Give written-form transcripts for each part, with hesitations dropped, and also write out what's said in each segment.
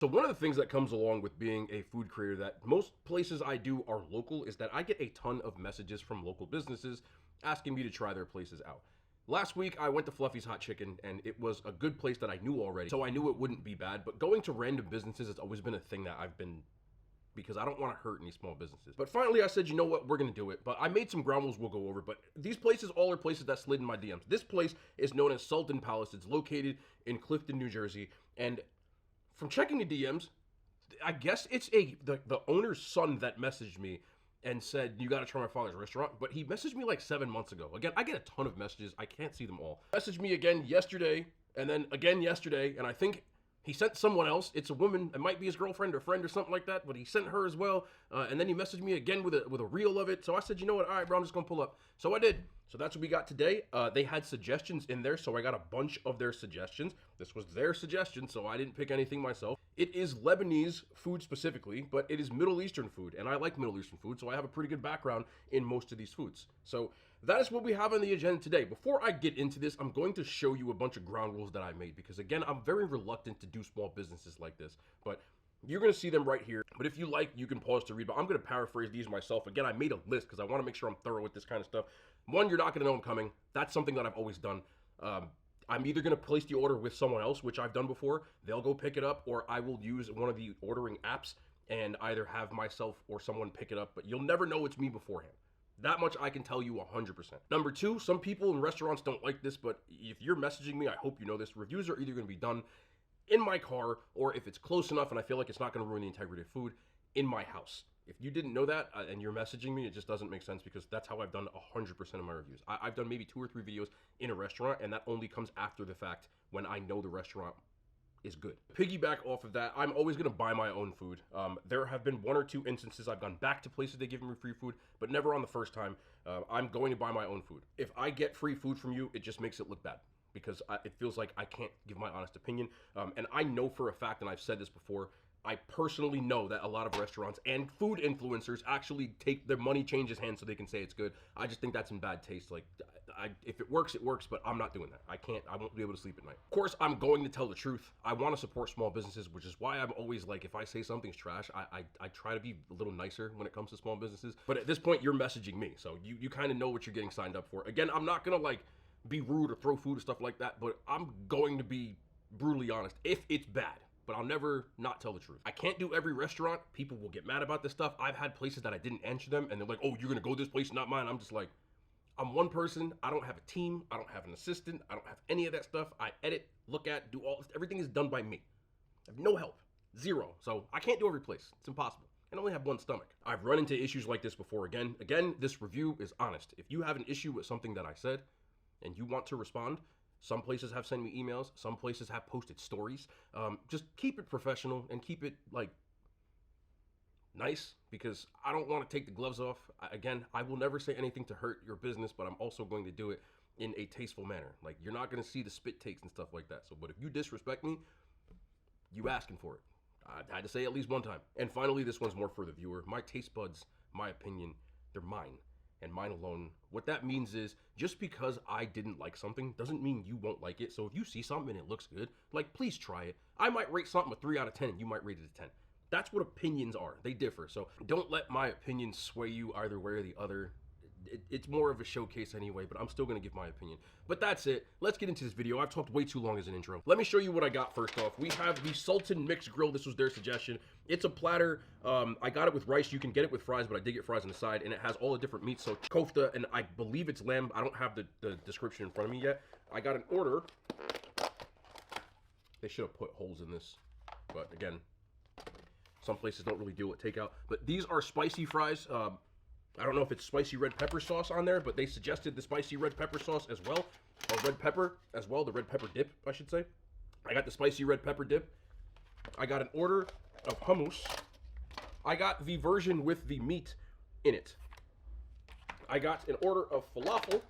So one of the things that comes along with being a food creator that most places I do are local is that I get a ton of messages from local businesses asking me to try their places out. Last week I went to Fluffy's Hot Chicken and it was a good place that I knew already, so I knew it wouldn't be bad, but going to random businesses has always been a thing that I've been because I don't want to hurt any small businesses. But finally I said, you know what, we're going to do it. But I made some ground rules we'll go over, but these places all are places that slid in my DMs. This place is known as Sultan Palace. It's located in Clifton, New Jersey, and from checking the DMs, I guess it's the owner's son that messaged me and said, you got to try my father's restaurant. But he messaged me like 7 months ago. Again, I get a ton of messages. I can't see them all. Messaged me again yesterday and then again yesterday. And I think he sent someone else. It's a woman. It might be his girlfriend or friend or something like that. But he sent her as well. And then he messaged me again with a reel of it. So I said, you know what? All right, bro, I'm just going to pull up. So I did. So that's what we got today. They had suggestions in there, so I got a bunch of their suggestions. This was their suggestion, so I didn't pick anything myself. It is Lebanese food specifically, but it is Middle Eastern food, and I like Middle Eastern food, so I have a pretty good background in most of these foods. So that is what we have on the agenda today. Before I get into this, I'm going to show you a bunch of ground rules that I made, because again, I'm very reluctant to do small businesses like this, but you're going to see them right here. But if you like, you can pause to read. But I'm going to paraphrase these myself. Again, I made a list because I want to make sure I'm thorough with this kind of stuff. One, you're not going to know I'm coming. That's something that I've always done. I'm either going to place the order with someone else, which I've done before. They'll go pick it up, or I will use one of the ordering apps and either have myself or someone pick it up. But you'll never know it's me beforehand. That much I can tell you 100%. Number two, some people in restaurants don't like this, but if you're messaging me, I hope you know this. Reviews are either going to be done in my car, or if it's close enough and I feel like it's not going to ruin the integrity of food, in my house. If you didn't know that and you're messaging me, it just doesn't make sense because that's how I've done 100% of my reviews. I've done maybe 2 or 3 videos in a restaurant, and that only comes after the fact when I know the restaurant is good. Piggyback off of that, I'm always going to buy my own food. There have been 1 or 2 instances I've gone back to places they give me free food, but never on the first time. I'm going to buy my own food. If I get free food from you, it just makes it look bad, because it feels like I can't give my honest opinion. And I know for a fact, and I've said this before, I personally know that a lot of restaurants and food influencers actually take their money changes hands so they can say it's good. I just think that's in bad taste. Like, if it works, it works, but I'm not doing that. I won't be able to sleep at night. Of course, I'm going to tell the truth. I want to support small businesses, which is why I'm always like, if I say something's trash, I try to be a little nicer when it comes to small businesses. But at this point, you're messaging me, so you kind of know what you're getting signed up for. Again, I'm not going to like be rude or throw food or stuff like that, but I'm going to be brutally honest if it's bad. But I'll never not tell the truth. I can't do every restaurant. People will get mad about this stuff. I've had places that I didn't answer them, and they're like, oh, you're gonna go this place, not mine. I'm just like, I'm one person. I don't have a team. I don't have an assistant. I don't have any of that stuff. I edit, look at, do everything is done by me. I have no help, 0. So I can't do every place. It's impossible. I only have 1 stomach. I've run into issues like this before. Again, this review is honest. If you have an issue with something that I said and you want to respond, some places have sent me emails. Some places have posted stories. Just keep it professional and keep it like nice, because I don't want to take the gloves off. Again, I will never say anything to hurt your business, but I'm also going to do it in a tasteful manner. Like, you're not going to see the spit takes and stuff like that. So, but if you disrespect me, you asking for it. I had to say it at least 1 time. And finally, this one's more for the viewer. My taste buds, my opinion, they're mine. And mine alone. What that means is, just because I didn't like something doesn't mean you won't like it. So if you see something and it looks good, like, please try it. I might rate something a 3 out of 10 and you might rate it a 10. That's what opinions are. They differ. So don't let my opinion sway you either way or the other. It's more of a showcase anyway, but I'm still going to give my opinion. But that's it. Let's get into this video. I've talked way too long as an intro. Let me show you what I got first off. We have the Sultan Mixed Grill. This was their suggestion. It's a platter. I got it with rice. You can get it with fries, but I did get fries on the side, and it has all the different meats. So kofta, and I believe it's lamb. I don't have the description in front of me yet. I got an order. They should have put holes in this, but again, some places don't really deal with takeout. But these are spicy fries. I don't know if it's spicy red pepper sauce on there, but they suggested the spicy red pepper sauce as well, or red pepper as well, the red pepper dip, I should say. I got the spicy red pepper dip. I got an order of hummus. I got the version with the meat in it. I got an order of falafel.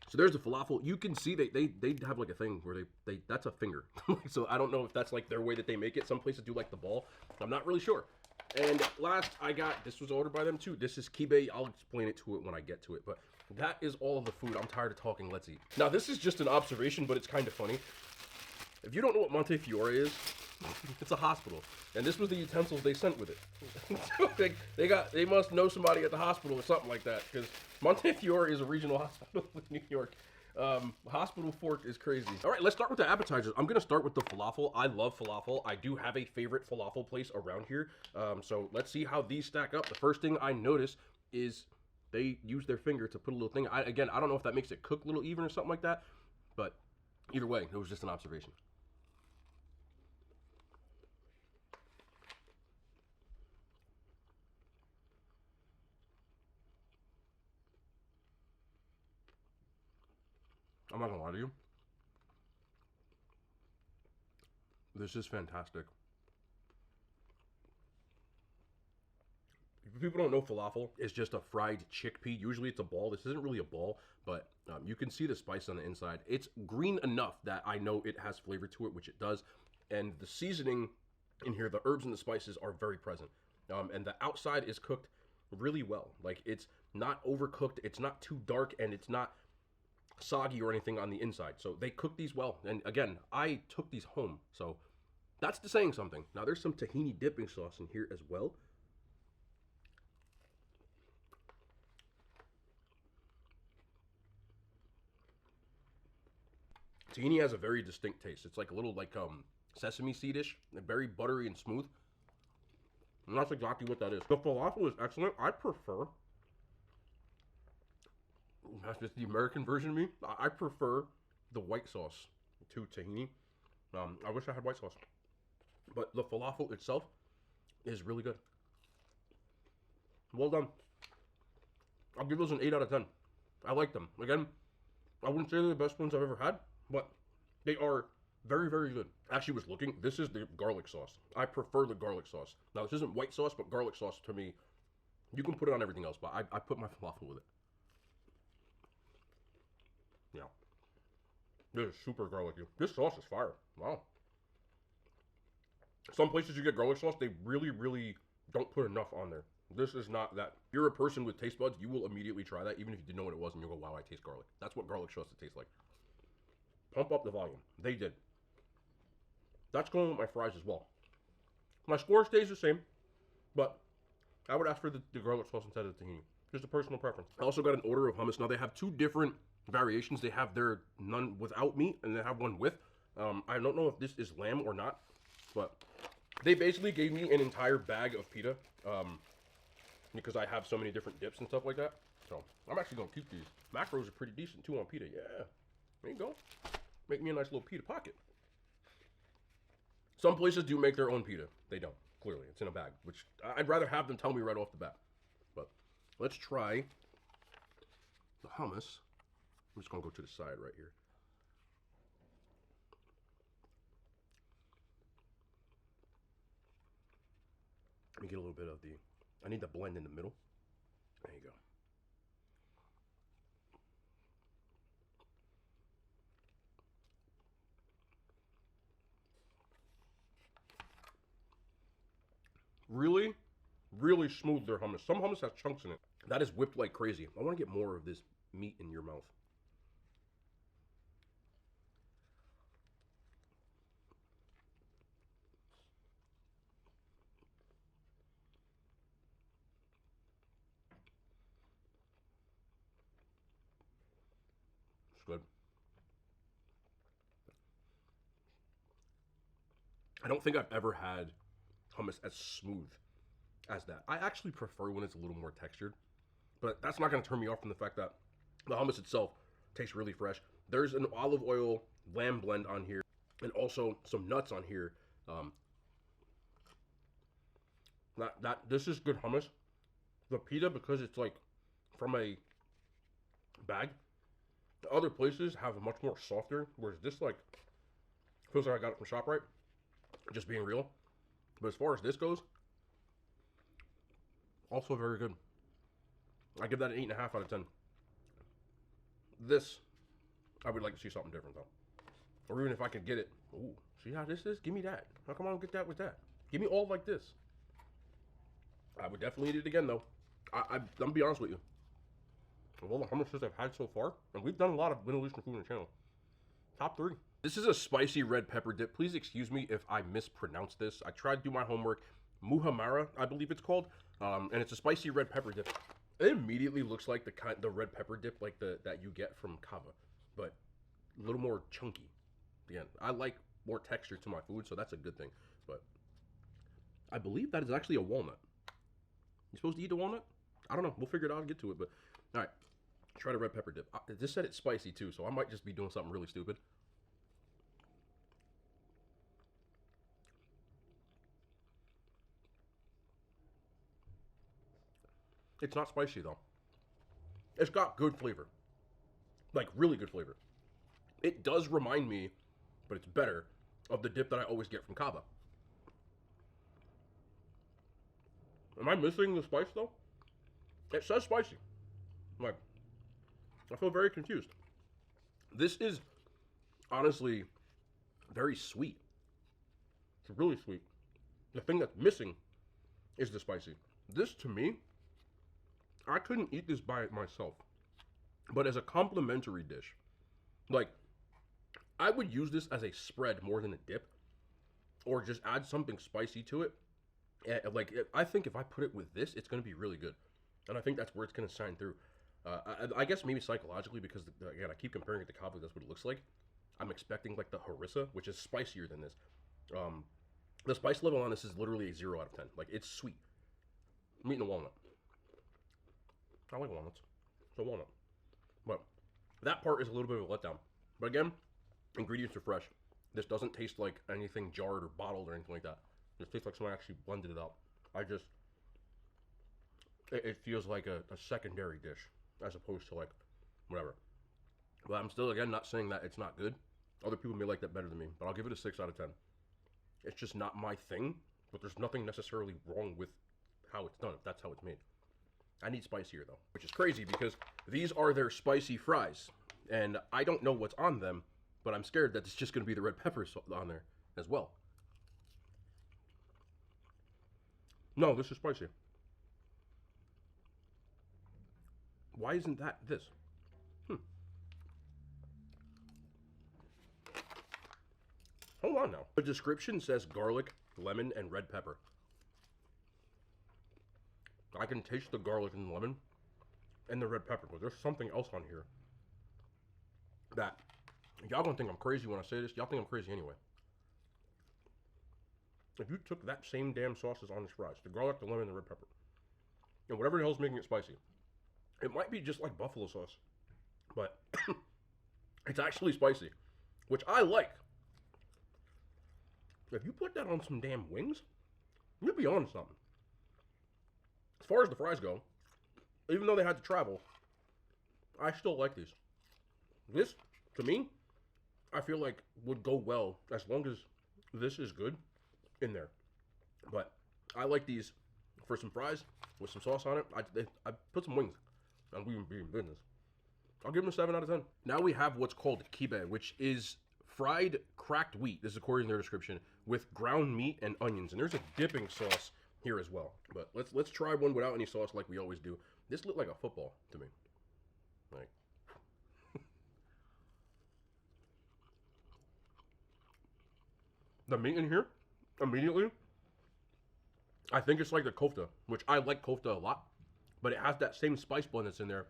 So there's the falafel. You can see they have like a thing where they that's a finger. So I don't know if that's like their way that they make it. Some places do like the ball. I'm not really sure. And last, I got, this was ordered by them too. This is kibe. I'll explain it to it when I get to it. But that is all of the food. I'm tired of talking. Let's eat. Now, this is just an observation, but it's kind of funny. If you don't know what Montefiore is, it's a hospital, and this was the utensils they sent with it. they must know somebody at the hospital or something like that, because Montefiore is a regional hospital in New York. Hospital fork is crazy. All right, let's start with the appetizers. I'm gonna start with the falafel. I love falafel. I do have a favorite falafel place around here. So let's see how these stack up. The first thing I notice is they use their finger to put a little thing. Again, I don't know if that makes it cook a little even or something like that, but either way, it was just an observation. I'm not gonna lie to you. This is fantastic. If people don't know, falafel is just a fried chickpea. Usually it's a ball. This isn't really a ball, but you can see the spice on the inside. It's green enough that I know it has flavor to it, which it does. And the seasoning in here, the herbs and the spices are very present. And the outside is cooked really well. Like, it's not overcooked, it's not too dark, and it's not soggy or anything on the inside. So they cook these well. And again, I took these home, so that's saying something. Now there's some tahini dipping sauce in here as well. Tahini has a very distinct taste. It's like a little like sesame seedish, very buttery and smooth. And that's exactly what that is. The falafel is excellent. I prefer, that's just the American version of me, I prefer the white sauce to tahini. I wish I had white sauce. But the falafel itself is really good. Well done. I'll give those an 8 out of 10. I like them. Again, I wouldn't say they're the best ones I've ever had, but they are very, very good. Actually was looking, this is the garlic sauce. I prefer the garlic sauce. Now this isn't white sauce, but garlic sauce to me, you can put it on everything else, but I put my falafel with it. Yeah. This is super garlicky. This sauce is fire. Wow. Some places you get garlic sauce, they really, really don't put enough on there. This is not that. If you're a person with taste buds, you will immediately try that, even if you didn't know what it was, and you'll go, wow, I taste garlic. That's what garlic sauce tastes like. Pump up the volume. They did. That's going with my fries as well. My score stays the same, but I would ask for the garlic sauce instead of the tahini. Just a personal preference. I also got an order of hummus. Now they have two different variations. They have their none without meat, and they have one with. I don't know if this is lamb or not, but they basically gave me an entire bag of pita, because I have so many different dips and stuff like that. So I'm actually gonna keep these. Macros are pretty decent too on pita. Yeah, there you go. Make me a nice little pita pocket. Some places do make their own pita. They don't. Clearly, it's in a bag, which I'd rather have them tell me right off the bat. But let's try the hummus. I'm just gonna go to the side right here. Let me get a little bit of the, I need the blend in the middle. There you go. Really, really smooth their hummus. Some hummus has chunks in it. That is whipped like crazy. I want to get more of this meat in your mouth. It's good. I don't think I've ever had hummus as smooth as that. I actually prefer when it's a little more textured, but that's not going to turn me off from the fact that the hummus itself tastes really fresh. There's an olive oil lamb blend on here, and also some nuts on here. This is good hummus. The pita, because it's like from a bag, the other places have a much more softer, whereas this like feels like I got it from ShopRite. Just being real. But as far as this goes, also very good. I give that an 8.5 out of 10. This, I would like to see something different though. Or even if I could get it. Ooh, see how this is? Give me that. How come I don't get that with that? Give me all like this. I would definitely eat it again though. I'm gonna be honest with you. Of all the hummuses I've had so far, and we've done a lot of Middle Eastern food on the channel, top 3. This is a spicy red pepper dip. Please excuse me if I mispronounce this. I tried to do my homework. Muhammara, I believe it's called, and it's a spicy red pepper dip. It immediately looks like the red pepper dip like that you get from kava, but a little more chunky. Again, I like more texture to my food, so that's a good thing. But I believe that is actually a walnut. You supposed to eat the walnut? I don't know. We'll figure it out and get to it. But all right, try the red pepper dip. This said it's spicy too, so I might just be doing something really stupid. It's not spicy though. It's got good flavor, like really good flavor. It does remind me, but it's better, of the dip that I always get from kava. Am I missing the spice though? It says spicy. Like, I feel very confused. This is honestly very sweet. It's really sweet. The thing that's missing is the spicy. This to me, I couldn't eat this by myself. But as a complimentary dish, like, I would use this as a spread more than a dip, or just add something spicy to it. Like, I think if I put it with this, it's going to be really good. And I think that's where it's going to shine through. I guess maybe psychologically, because, again, I keep comparing it to kava, that's what it looks like. I'm expecting, like, the harissa, which is spicier than this. The spice level on this is literally a 0 out of 10. Like, it's sweet. I'm eating a walnut. I like walnuts. It's a walnut. But that part is a little bit of a letdown. But again, ingredients are fresh. This doesn't taste like anything jarred or bottled or anything like that. It tastes like someone actually blended it up. It feels like a secondary dish as opposed to like whatever. But I'm still, again, not saying that it's not good. Other people may like that better than me, but I'll give it a 6 out of 10. It's just not my thing, but there's nothing necessarily wrong with how it's done, if that's how it's made. I need spicier though, which is crazy because these are their spicy fries, and I don't know what's on them, but I'm scared that it's just going to be the red peppers on there as well. No, this is spicy. Why isn't that this? Hold on now. The description says garlic, lemon, and red pepper. I can taste the garlic and the lemon and the red pepper, but there's something else on here that y'all gonna think I'm crazy when I say this. Y'all think I'm crazy anyway. If you took that same damn sauce as on this fries, the garlic, the lemon, and the red pepper, and whatever the hell's making it spicy, it might be just like buffalo sauce, but it's actually spicy, which I like. If you put that on some damn wings, you'll be on something. As far as the fries go, even though they had to travel, I still like these. This, to me, I feel like would go well as long as this is good in there. But I like these for some fries with some sauce on it. I put some wings, and we would be in business. I'll give them a 7 out of 10. Now we have what's called kibe, which is fried cracked wheat. This is according to their description, with ground meat and onions. And there's a dipping sauce here as well. But let's try one without any sauce like we always do. This looked like a football to me. Like, the meat in here, immediately, I think it's like the kofta, which I like kofta a lot, but it has that same spice blend that's in there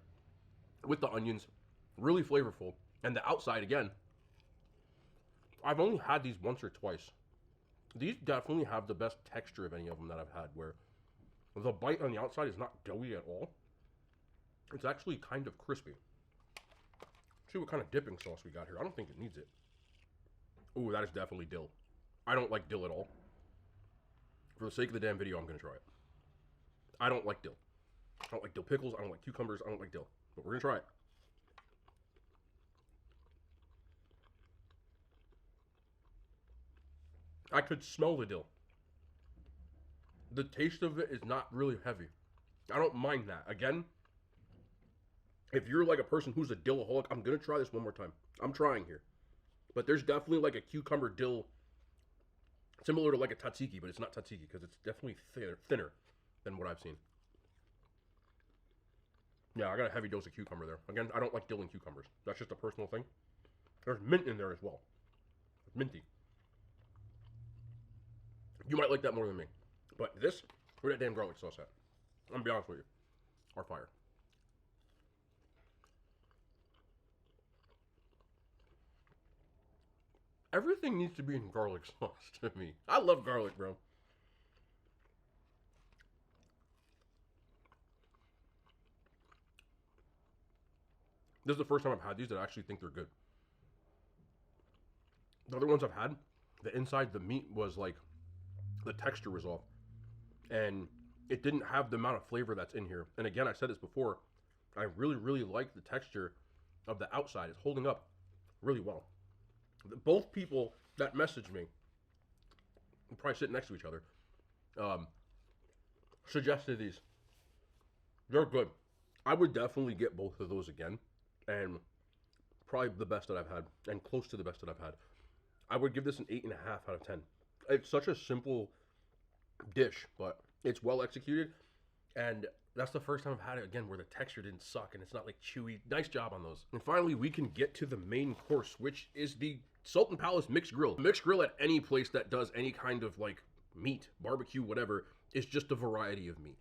with the onions, really flavorful. And the outside, again, I've only had these once or twice. These definitely have the best texture of any of them that I've had, where the bite on the outside is not doughy at all. It's actually kind of crispy. Let's see what kind of dipping sauce we got here. I don't think it needs it. Ooh, that is definitely dill. I don't like dill at all. For the sake of the damn video, I'm going to try it. I don't like dill. I don't like dill pickles. I don't like cucumbers. I don't like dill. But we're going to try it. I could smell the dill. The taste of it is not really heavy. I don't mind that. Again, if you're like a person who's a dillaholic, I'm going to try this one more time. I'm trying here. But there's definitely like a cucumber dill, similar to like a tzatziki, but it's not tzatziki because it's definitely thinner than what I've seen. Yeah, I got a heavy dose of cucumber there. Again, I don't like dill and cucumbers. That's just a personal thing. There's mint in there as well. minty. You might like that more than me. But this, where that damn garlic sauce at? I'm gonna be honest with you. Are fire. Everything needs to be in garlic sauce to me. I love garlic, bro. This is the first time I've had these that I actually think they're good. The other ones I've had, the inside, the meat was like, the texture was off. And it didn't have the amount of flavor that's in here. And again, I said this before, I really, really like the texture of the outside. It's holding up really well. Both people that messaged me, probably sitting next to each other, suggested these. They're good. I would definitely get both of those again. And probably the best that I've had, and close to the best that I've had. I would give this an 8.5 out of 10. It's such a simple dish, but it's well executed, and that's the first time I've had it again where the texture didn't suck and it's not like chewy. Nice job on those. And finally, we can get to the main course, which is the Sultan Palace Mixed Grill. Mixed Grill at any place that does any kind of like meat, barbecue, whatever, is just a variety of meat.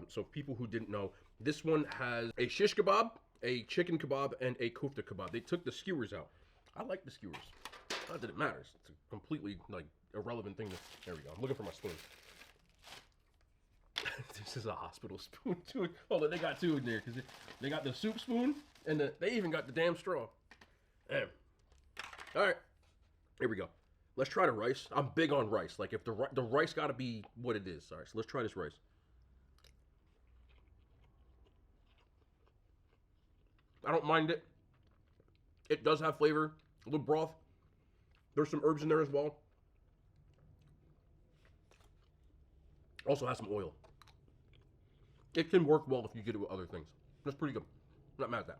So people who didn't know, this one has a shish kebab, a chicken kebab, and a kofta kebab. They took the skewers out. I like the skewers. Not that it matters. It's a completely like irrelevant thing. There we go. I'm looking for my spoon. This is a hospital spoon too. Hold on, they got two in there because they got the soup spoon and they even got the damn straw. Damn. All right, here we go. Let's try the rice. I'm big on rice. Like if the rice got to be what it is. All right, so let's try this rice. I don't mind it. It does have flavor. A little broth. There's some herbs in there as well. Also has some oil. It can work well if you get it with other things. That's pretty good. I'm not mad at that.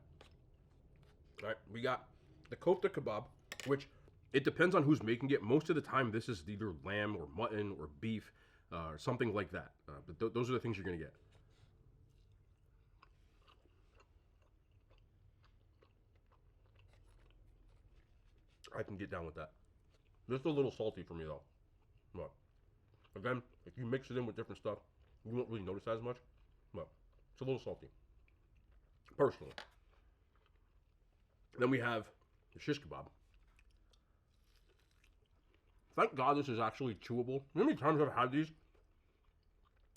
All right, we got the kofta kebab, which it depends on who's making it. Most of the time, this is either lamb or mutton or beef or something like that. But those are the things you're going to get. I can get down with that. This is a little salty for me, though. But again, if you mix it in with different stuff, you won't really notice as much. But it's a little salty, personally. Then we have the shish kebab. Thank God this is actually chewable. You know how many times I've had these?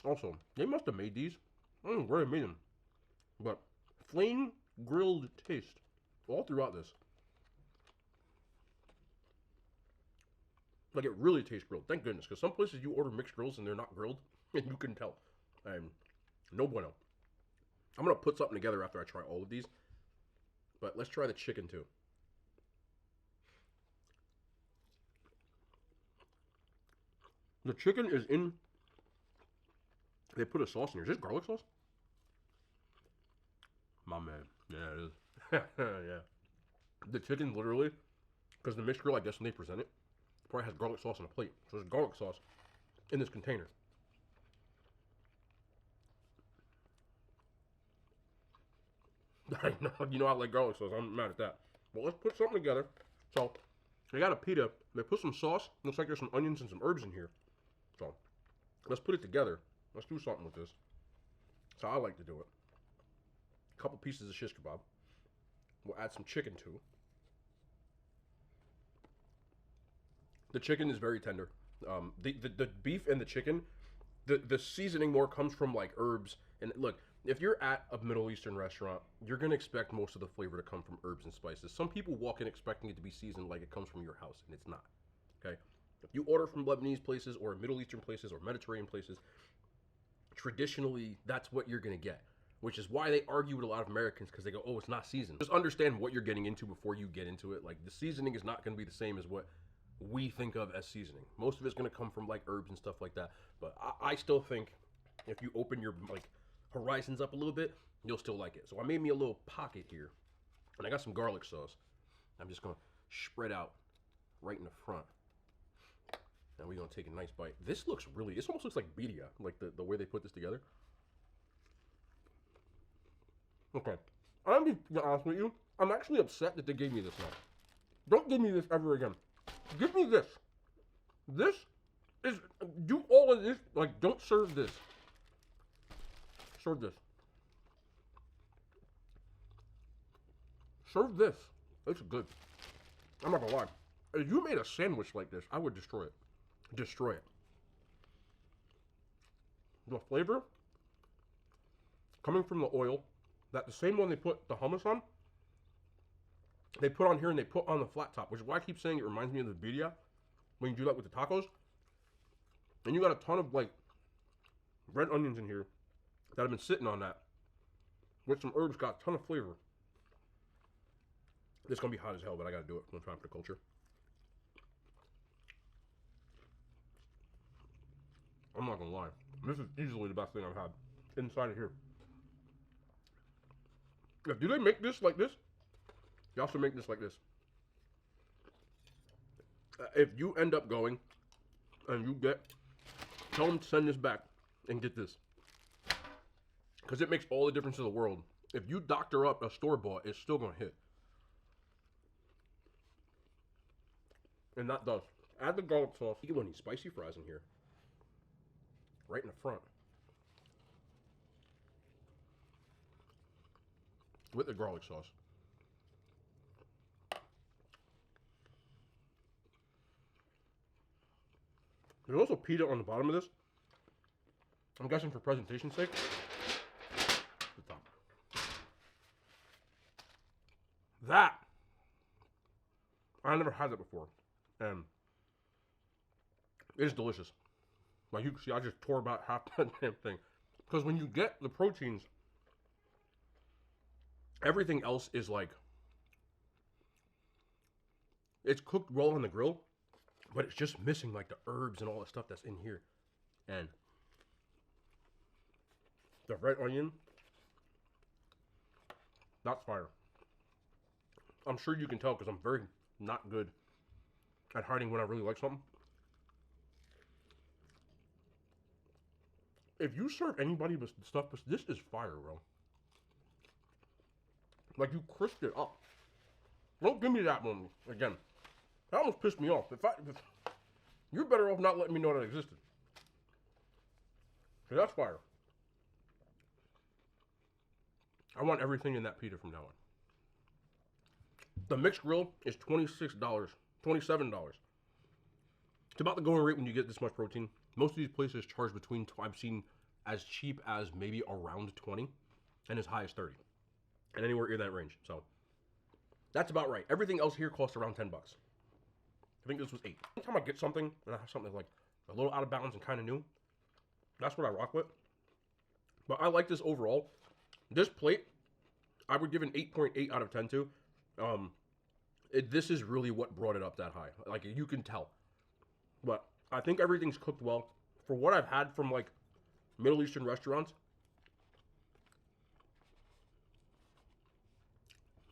Also, they must have made these. I don't know where they made them. But flame grilled taste all throughout this. Like it really tastes grilled. Thank goodness. Because some places you order mixed grills and they're not grilled. And you can tell. And no bueno. I'm going to put something together after I try all of these. But let's try the chicken too. The chicken is in... They put a sauce in here. Is this garlic sauce? My man. Yeah, it is. Yeah. The chicken literally... Because the mixed grill, I guess when they present it, probably has garlic sauce on a plate. So there's garlic sauce in this container. I know, you know I like garlic sauce. I'm mad at that. But let's put something together. So they got a pita. They put some sauce. Looks like there's some onions and some herbs in here. So let's put it together. Let's do something with this. That's how I like to do it. A couple pieces of shish kebab. We'll add some chicken too. The chicken is very tender. The beef and the chicken, the seasoning more comes from like herbs. And look, if you're at a Middle Eastern restaurant, you're going to expect most of the flavor to come from herbs and spices. Some people walk in expecting it to be seasoned like it comes from your house, and it's not. Okay? If you order from Lebanese places or Middle Eastern places or Mediterranean places, traditionally, that's what you're going to get. Which is why they argue with a lot of Americans, because they go, oh, it's not seasoned. Just understand what you're getting into before you get into it. Like, the seasoning is not going to be the same as what we think of as seasoning. Most of it's going to come from like herbs and stuff like that. But I still think if you open your like horizons up a little bit, you'll still like it. So I made me a little pocket here, and I got some garlic sauce. I'm just going to spread out right in the front. And we're going to take a nice bite. This almost looks like birria, like the way they put this together. Okay. I'm going to be honest with you. I'm actually upset that they gave me this now. Don't give me this ever again. Give me this. This is, do all of this, like, don't serve this. Serve this. Serve this. It's good. I'm not gonna lie. If you made a sandwich like this, I would destroy it. Destroy it. The flavor coming from the oil, that the same one they put the hummus on, they put on here and they put on the flat top, which is why I keep saying it reminds me of the birria when you do that with the tacos. And you got a ton of like red onions in here that have been sitting on that with some herbs, got a ton of flavor. This is gonna be hot as hell, but I gotta do it. I'm trying for the culture. I'm not gonna lie. This is easily the best thing I've had inside of here. Yeah, do they make this like this? They also make this like this. If you end up going and you get, tell them to send this back and get this. Because it makes all the difference in the world. If you doctor up a store-bought, it's still gonna hit. And that does. Add the garlic sauce. You get one of these spicy fries in here. Right in the front. With the garlic sauce. There's also pita on the bottom of this. I'm guessing for presentation's sake. The top. That! I never had that before. And it is delicious. Like you can see, I just tore about half that damn thing. Because when you get the proteins, everything else is like, it's cooked well on the grill, but it's just missing like the herbs and all the stuff that's in here. And the red onion, that's fire. I'm sure you can tell because I'm very not good at hiding when I really like something. If you serve anybody with stuff, this is fire, bro. Like you crisped it up. Don't give me that one again. That almost pissed me off. If you're better off not letting me know that existed. Cause that's fire. I want everything in that pita from now on. The mixed grill is $26, $27. It's about the going rate when you get this much protein. Most of these places charge between, I've seen as cheap as maybe around 20 and as high as 30. And anywhere in that range. So that's about right. Everything else here costs around 10 bucks. I think this was 8. Anytime I get something and I have something like a little out of balance and kind of new, that's what I rock with. But I like this overall. This plate, I would give an 8.8 out of 10 to. This is really what brought it up that high. Like, you can tell. But I think everything's cooked well. For what I've had from, like, Middle Eastern restaurants,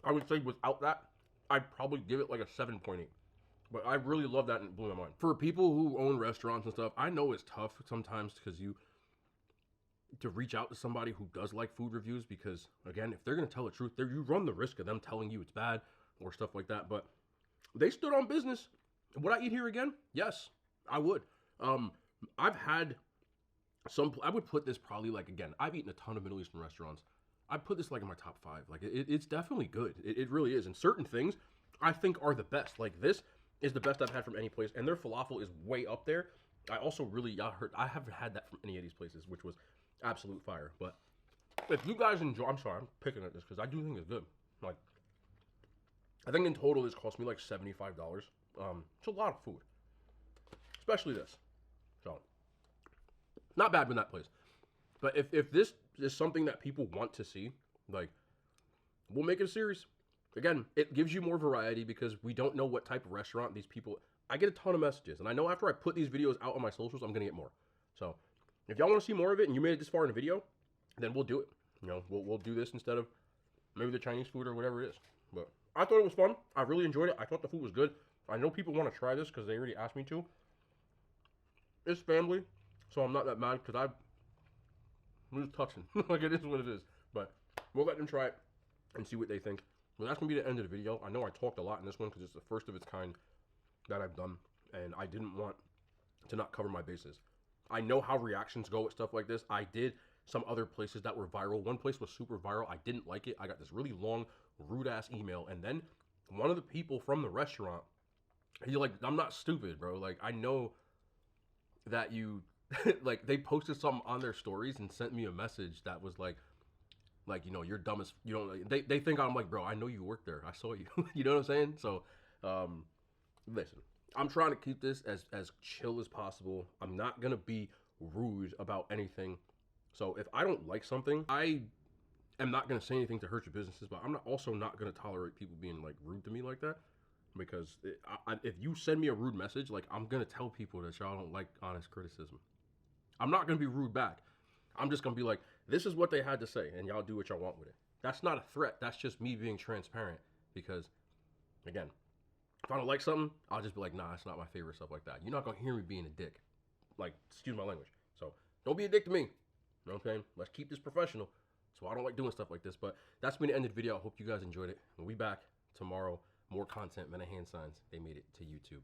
I would say without that, I'd probably give it like a 7.8. But I really love that and it blew my mind. For people who own restaurants and stuff, I know it's tough sometimes because to reach out to somebody who does like food reviews because, again, if they're going to tell the truth, you run the risk of them telling you it's bad or stuff like that. But they stood on business. Would I eat here again? Yes, I would. I've had I would put this probably like, again, I've eaten a ton of Middle Eastern restaurants. I'd put this like in my top 5. Like it's definitely good. It really is. And certain things I think are the best. Like this is the best I've had from any place. And their falafel is way up there. I also really, I haven't had that from any of these places, which was absolute fire. But if you guys enjoy, I'm sorry, I'm picking at this because I do think it's good. Like, I think in total this cost me like $75. It's a lot of food, especially this. So, not bad with that place. But if this is something that people want to see, like, we'll make it a series. Again, it gives you more variety because we don't know what type of restaurant these people. I get a ton of messages, and I know after I put these videos out on my socials, I'm gonna get more. So, if y'all want to see more of it, and you made it this far in a video, then we'll do it. You know, we'll do this instead of maybe the Chinese food or whatever it is. But I thought it was fun. I really enjoyed it. I thought the food was good. I know people want to try this because they already asked me to. It's family, so I'm not that mad because I'm just touching. Like, it is what it is. But we'll let them try it and see what they think. Well, that's going to be the end of the video. I know I talked a lot in this one because it's the first of its kind. that I've done, and I didn't want to not cover my bases. I know how reactions go with stuff like this. I did some other places that were viral. One place was super viral. I didn't like it. I got this really long, rude ass email, and then one of the people from the restaurant, he's like, I'm not stupid, bro. Like, I know that you, like, they posted something on their stories and sent me a message that was like, you know, you're dumb as, you don't, they think I'm like, bro, I know you work there. I saw you. You know what I'm saying? So, listen, I'm trying to keep this as chill as possible. I'm not going to be rude about anything. So if I don't like something, I am not going to say anything to hurt your businesses, but I'm not also not going to tolerate people being like rude to me like that. Because if you send me a rude message, like, I'm going to tell people that y'all don't like honest criticism. I'm not going to be rude back. I'm just going to be like, this is what they had to say, and y'all do what y'all want with it. That's not a threat. That's just me being transparent. Because, again, if I don't like something, I'll just be like, nah, it's not my favorite, stuff like that. You're not going to hear me being a dick. Like, excuse my language. So, don't be a dick to me. You know what I'm saying? Let's keep this professional. So, I don't like doing stuff like this. But that's been the end of the video. I hope you guys enjoyed it. We'll be back tomorrow. More content, men and hand signs. They made it to YouTube.